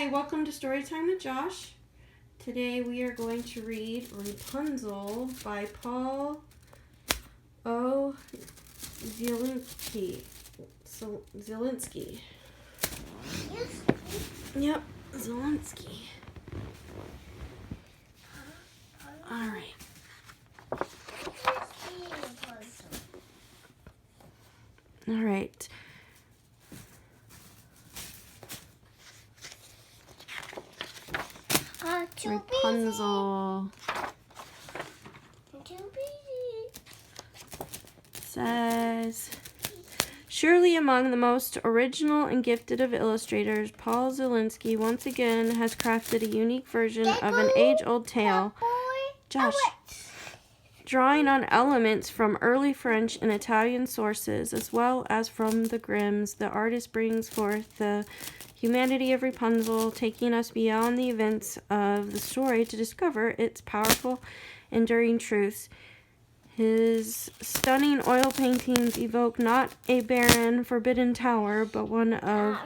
Hi, welcome to Storytime with Josh. Today we are going to read Rapunzel by Paul O. Zielinski. Yep, Zielinski. Alright. Alright. Rapunzel says, surely among the most original and gifted of illustrators, Paul Zielinski once again has crafted a unique version of an age-old tale. Josh, drawing on elements from early French and Italian sources, as well as from the Grimms, the artist brings forth the humanity of Rapunzel, taking us beyond the events of the story to discover its powerful, enduring truths. His stunning oil paintings evoke not a barren, forbidden tower, but one of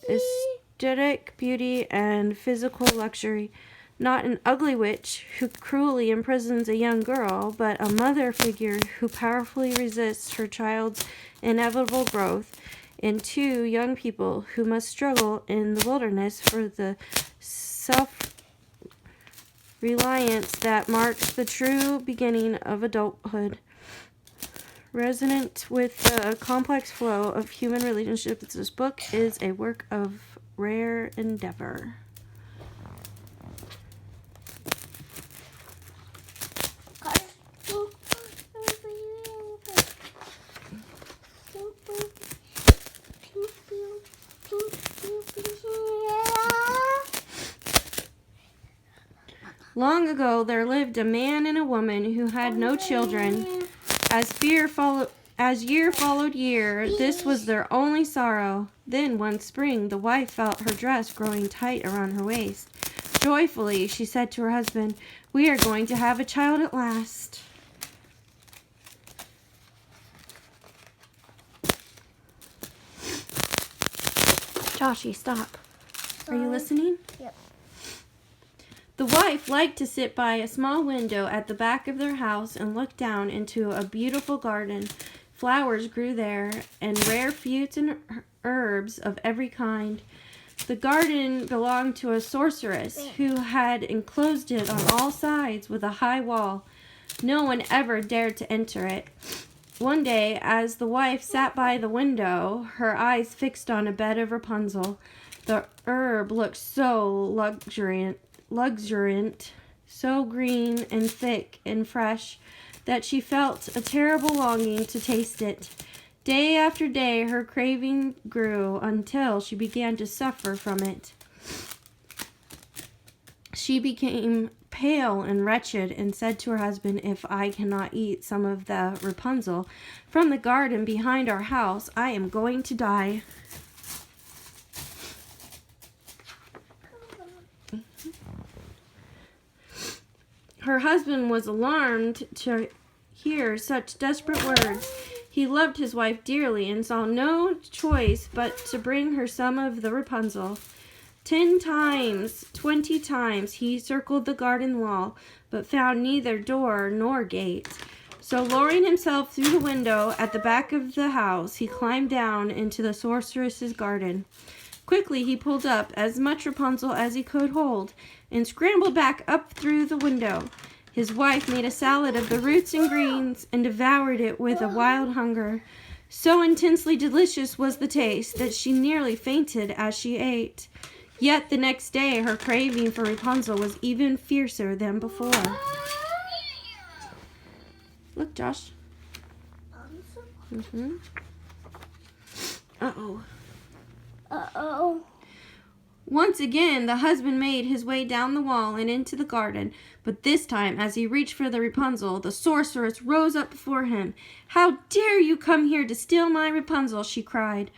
aesthetic beauty and physical luxury. Not an ugly witch who cruelly imprisons a young girl, but a mother figure who powerfully resists her child's inevitable growth, and two young people who must struggle in the wilderness for the self-reliance that marks the true beginning of adulthood. Resonant with the complex flow of human relationships, this book is a work of rare endeavor. Long ago, there lived a man and a woman who had no children. As year followed year, this was their only sorrow. Then one spring, the wife felt her dress growing tight around her waist. Joyfully, she said to her husband, "We are going to have a child at last." Joshy, stop. Are you listening? Yep. The wife liked to sit by a small window at the back of their house and look down into a beautiful garden. Flowers grew there, and rare fruits and herbs of every kind. The garden belonged to a sorceress who had enclosed it on all sides with a high wall. No one ever dared to enter it. One day, as the wife sat by the window, her eyes fixed on a bed of Rapunzel. The herb looked so luxuriant, so green and thick and fresh, that she felt a terrible longing to taste it. Day after day, her craving grew until she began to suffer from it. She became pale and wretched and said to her husband, "If I cannot eat some of the Rapunzel from the garden behind our house, I am going to die." Her husband was alarmed to hear such desperate words. He loved his wife dearly and saw no choice but to bring her some of the Rapunzel. 10 times, 20 times he circled the garden wall, but found neither door nor gate. So lowering himself through the window at the back of the house, he climbed down into the sorceress's garden. Quickly he pulled up as much Rapunzel as he could hold, and scrambled back up through the window. His wife made a salad of the roots and greens, and devoured it with a wild hunger. So intensely delicious was the taste that she nearly fainted as she ate. Yet the next day her craving for Rapunzel was even fiercer than before. Look, Josh. Uh-oh. Once again, the husband made his way down the wall and into the garden, but this time, as he reached for the Rapunzel, the sorceress rose up before him. "How dare you come here to steal my Rapunzel?" she cried.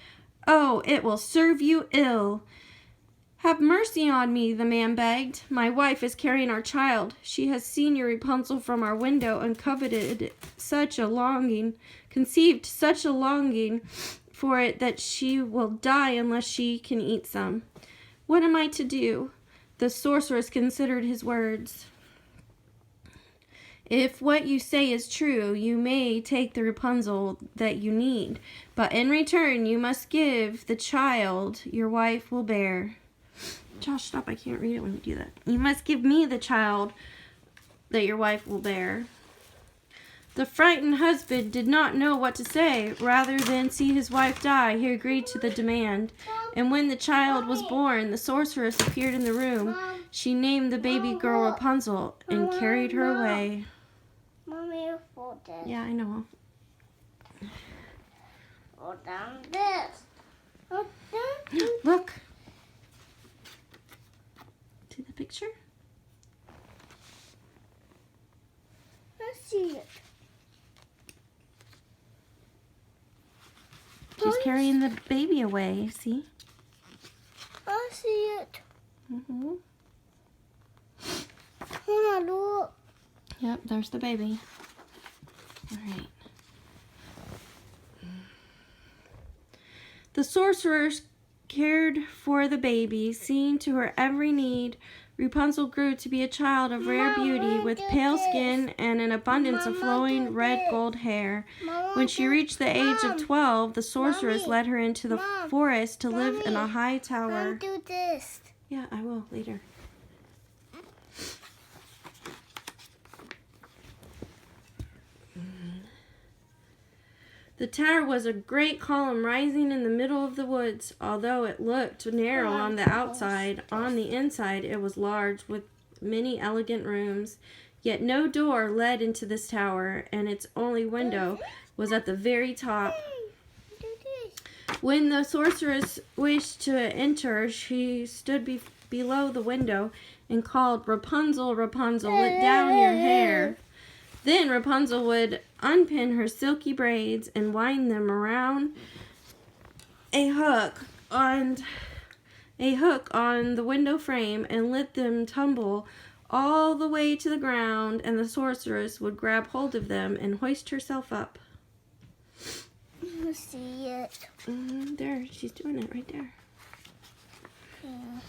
"Oh, it will serve you ill." "Have mercy on me," the man begged. "My wife is carrying our child. She has seen your Rapunzel from our window and conceived such a longing for it that she will die unless she can eat some." What am I to do?" The sorceress considered his words. "If what you say is true, you may take the Rapunzel that you need, but in return you must give the child your wife will bear." Josh, stop. I can't read it when you do that. "You must give me the child that your wife will bear." The frightened husband did not know what to say. Rather than see his wife die, he agreed to the demand. And when the child was born, the sorceress appeared in the room. She named the baby girl Rapunzel and carried her away. Mommy, hold this. Yeah, I know. Hold down this. Hold down. Look. See the picture? I see it. She's carrying the baby away, see? I see it. Mm-hmm. Hold on, look. Yep, there's the baby. All right. The sorceress cared for the baby, seeing to her every need. Rapunzel grew to be a child of rare beauty, with pale skin and an abundance of flowing red gold hair. When she reached the age of 12, the sorceress led her into the forest to live in a high tower. Do this. Yeah, I will later. The tower was a great column rising in the middle of the woods. Although it looked narrow on the outside, on the inside it was large, with many elegant rooms. Yet no door led into this tower, and its only window was at the very top. When the sorceress wished to enter, she stood below the window and called, "Rapunzel, Rapunzel, let down your hair." Then Rapunzel would unpin her silky braids and wind them around a hook on the window frame and let them tumble all the way to the ground, and the sorceress would grab hold of them and hoist herself up. I see it. There, she's doing it right there. Yeah.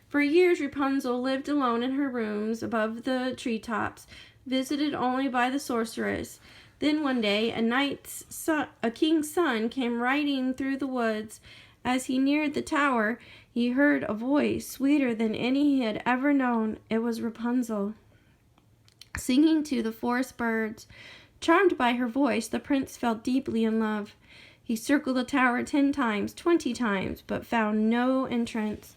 For years, Rapunzel lived alone in her rooms above the treetops, visited only by the sorceress. Then one day, a king's son came riding through the woods. As he neared the tower, he heard a voice sweeter than any he had ever known. It was Rapunzel, singing to the forest birds. Charmed by her voice, the prince fell deeply in love. He circled the tower 10 times, 20 times, but found no entrance.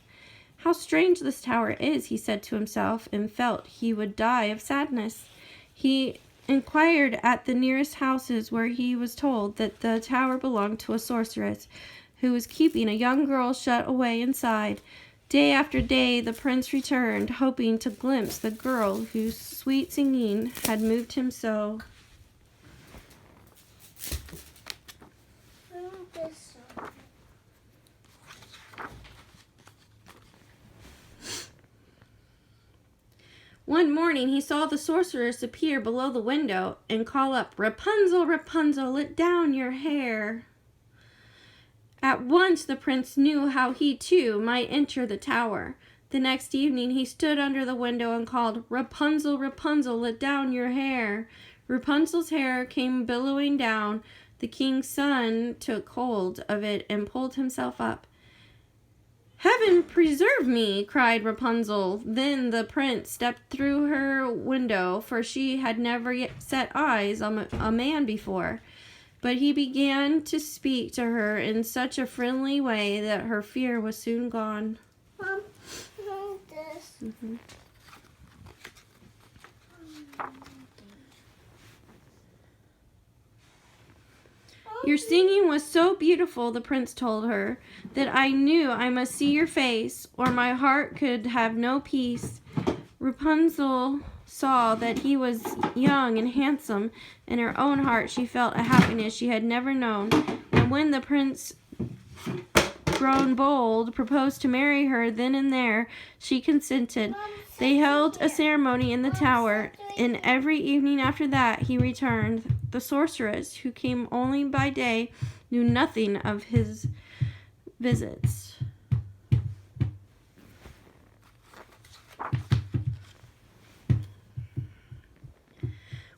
"How strange this tower is," he said to himself, and felt he would die of sadness. He inquired at the nearest houses, where he was told that the tower belonged to a sorceress, who was keeping a young girl shut away inside. Day after day the prince returned, hoping to glimpse the girl whose sweet singing had moved him so. One morning he saw the sorceress appear below the window and call up, "Rapunzel, Rapunzel, let down your hair." At once the prince knew how he too might enter the tower. The next evening he stood under the window and called, "Rapunzel, Rapunzel, let down your hair." Rapunzel's hair came billowing down. The king's son took hold of it and pulled himself up. "Heaven preserve me!" cried Rapunzel. Then the prince stepped through her window, for she had never yet set eyes on a man before. But he began to speak to her in such a friendly way that her fear was soon gone. Mom, hold this. "Your singing was so beautiful," the prince told her, "that I knew I must see your face, or my heart could have no peace." Rapunzel saw that he was young and handsome. In her own heart she felt a happiness she had never known, and when the prince, grown bold, proposed to marry her then and there, she consented. They held a ceremony in the tower, and every evening after that he returned. The sorceress, who came only by day, knew nothing of his visits.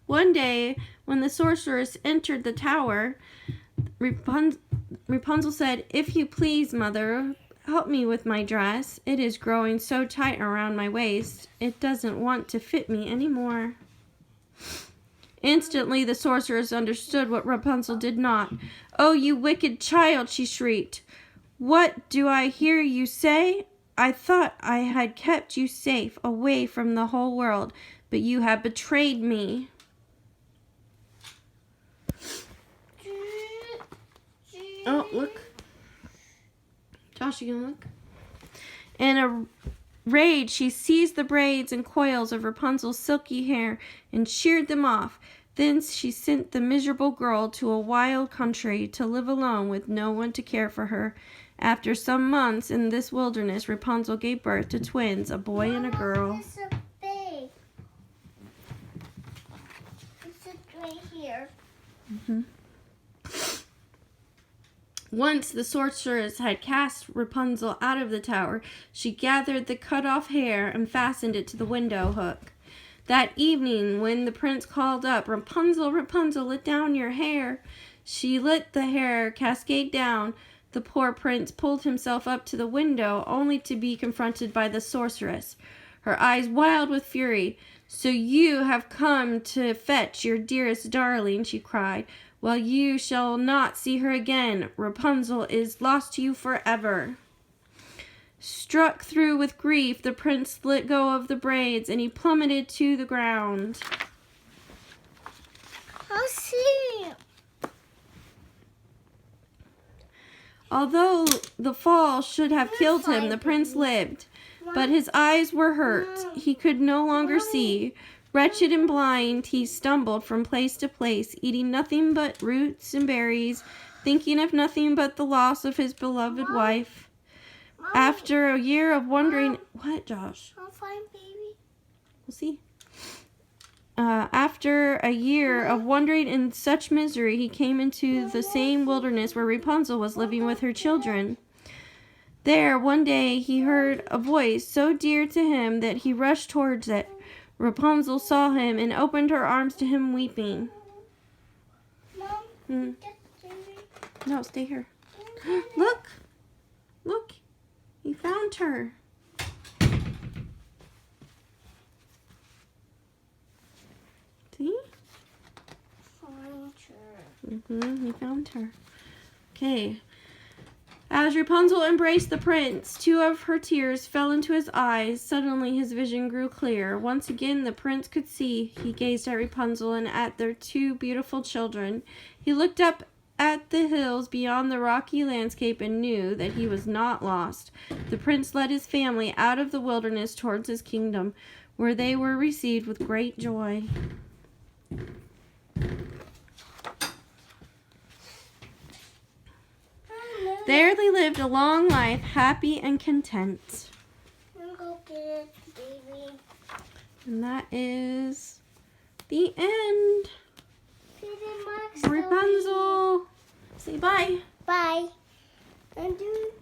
One day, when the sorceress entered the tower, Rapunzel said, "If you please, mother, help me with my dress. It is growing so tight around my waist, it doesn't want to fit me anymore." Instantly, the sorceress understood what Rapunzel did not. "Oh, you wicked child," she shrieked. "What do I hear you say? I thought I had kept you safe away from the whole world, but you have betrayed me." Oh, look. Josh, you gonna look? In a rage, she seized the braids and coils of Rapunzel's silky hair and sheared them off. Then she sent the miserable girl to a wild country to live alone with no one to care for her. After some months in this wilderness, Rapunzel gave birth to twins, a boy and a girl. It's a big. It's right here. Once the sorceress had cast Rapunzel out of the tower, she gathered the cut-off hair and fastened it to the window hook. That evening, when the prince called up, "Rapunzel, Rapunzel, let down your hair," she let the hair cascade down. The poor prince pulled himself up to the window, only to be confronted by the sorceress, her eyes wild with fury. "So you have come to fetch your dearest darling," she cried. "Well, you shall not see her again. Rapunzel is lost to you forever." Struck through with grief, the prince let go of the braids and he plummeted to the ground. I'll see. Although the fall should have killed him, the prince lived, but his eyes were hurt. He could no longer see. Wretched and blind, he stumbled from place to place, eating nothing but roots and berries, thinking of nothing but the loss of his beloved wife. After a year of wandering... What, Josh? I'm fine, baby. We'll see. After a year of wandering in such misery, he came into the same wilderness where Rapunzel was living with her children. There, one day, he heard a voice so dear to him that he rushed towards it. Rapunzel saw him and opened her arms to him, weeping. Mom, No, stay here. Look! Look! He found her. See? He found her. Okay. As Rapunzel embraced the prince, two of her tears fell into his eyes. Suddenly his vision grew clear. Once again the prince could see. He gazed at Rapunzel and at their two beautiful children. He looked up at the hills beyond the rocky landscape and knew that he was not lost. The prince led his family out of the wilderness towards his kingdom, where they were received with great joy. There they lived a long life, happy and content. I'm gonna go get it, baby. And that is the end. Peter Mark's Rapunzel. Say bye. Bye. And do